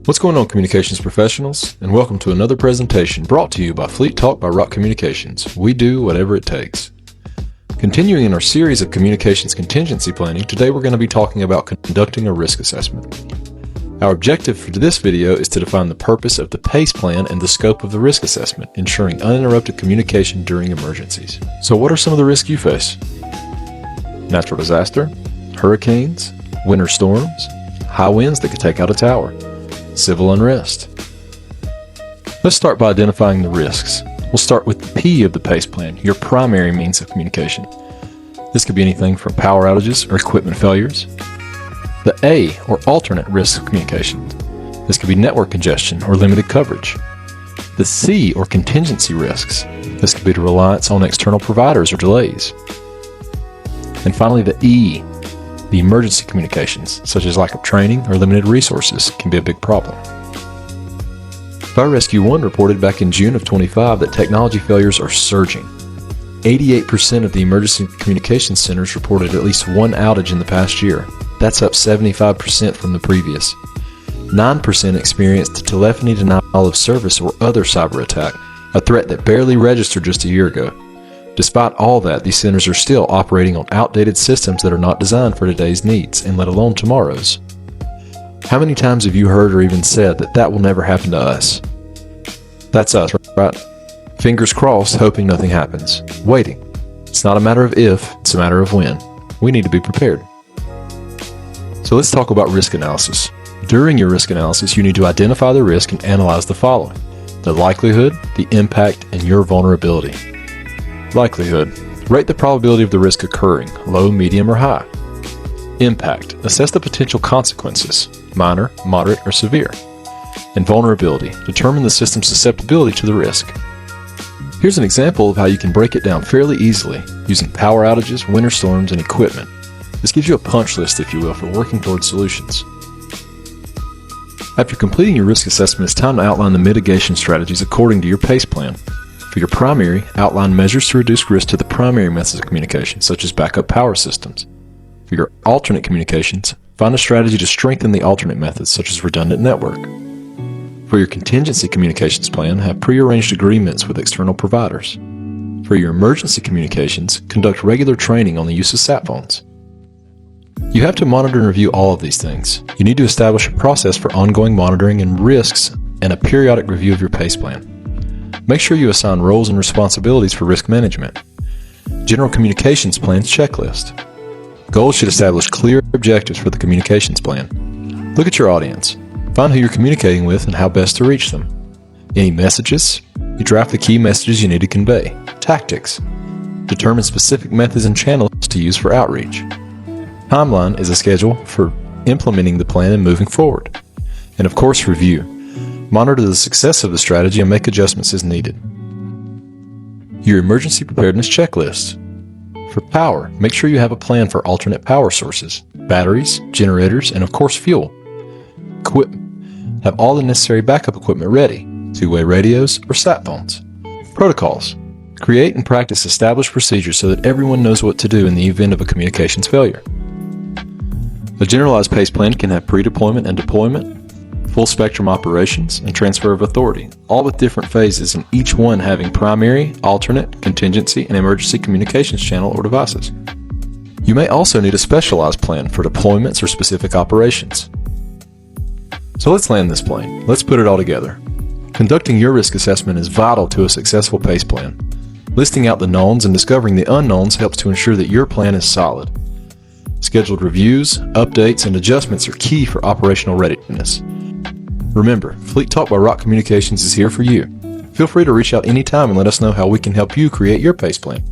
What's going on, communications professionals, and welcome to another presentation brought to you by Fleettalk by Rock Communications. We do whatever it takes. Continuing in our series of communications contingency planning, today we're going to be talking about conducting a risk assessment. Our objective for this video is to define the purpose of the PACE plan and the scope of the risk assessment, ensuring uninterrupted communication during emergencies. So what are some of the risks you face? Natural disaster, hurricanes, winter storms, high winds that could take out a tower, civil unrest. Let's start by identifying the risks. We'll start with the P of the PACE plan, your primary means of communication. This could be anything from power outages or equipment failures. The A, or alternate risks of communication. This could be network congestion or limited coverage. The C, or contingency risks. This could be the reliance on external providers or delays. And finally, the E, the emergency communications, such as lack of training or limited resources, can be a big problem. Fire Rescue 1 reported back in June of 25 that technology failures are surging. 88% of the emergency communications centers reported at least one outage in the past year. That's up 75% from the previous. 9% experienced telephony denial of service or other cyber attack, a threat that barely registered just a year ago. Despite all that, these centers are still operating on outdated systems that are not designed for today's needs, and let alone tomorrow's. How many times have you heard or even said that that will never happen to us? That's us, right? Fingers crossed, hoping nothing happens. Waiting. It's not a matter of if, it's a matter of when. We need to be prepared. So let's talk about risk analysis. During your risk analysis, you need to identify the risk and analyze the following: the likelihood, the impact, and your vulnerability. Likelihood. Rate the probability of the risk occurring, low, medium, or high. Impact. Assess the potential consequences, minor, moderate, or severe. And vulnerability. Determine the system's susceptibility to the risk. Here's an example of how you can break it down fairly easily using power outages, winter storms, and equipment. This gives you a punch list, if you will, for working towards solutions. After completing your risk assessment, it's time to outline the mitigation strategies according to your PACE plan. For your primary, outline measures to reduce risk to the primary methods of communication, such as backup power systems. For your alternate communications, find a strategy to strengthen the alternate methods, such as redundant network. For your contingency communications plan, have pre-arranged agreements with external providers. For your emergency communications, conduct regular training on the use of sat phones. You have to monitor and review all of these things. You need to establish a process for ongoing monitoring and risks and a periodic review of your PACE plan. Make sure you assign roles and responsibilities for risk management. General communications plans checklist. Goals should establish clear objectives for the communications plan. Look at your audience. Find who you're communicating with and how best to reach them. Any messages? You draft the key messages you need to convey. Tactics. Determine specific methods and channels to use for outreach. Timeline is a schedule for implementing the plan and moving forward. And of course, review. Monitor the success of the strategy and make adjustments as needed. Your emergency preparedness checklist. For power, make sure you have a plan for alternate power sources, batteries, generators, and of course fuel. Equipment. Have all the necessary backup equipment ready, two-way radios or sat phones. Protocols. Create and practice established procedures so that everyone knows what to do in the event of a communications failure. A generalized PACE plan can have pre-deployment and deployment, full spectrum operations, and transfer of authority, all with different phases and each one having primary, alternate, contingency, and emergency communications channel or devices. You may also need a specialized plan for deployments or specific operations. So let's land this plane. Let's put it all together. Conducting your risk assessment is vital to a successful PACE plan. Listing out the knowns and discovering the unknowns helps to ensure that your plan is solid. Scheduled reviews, updates, and adjustments are key for operational readiness. Remember, Fleettalk by Rock Communications is here for you. Feel free to reach out anytime and let us know how we can help you create your PACE plan.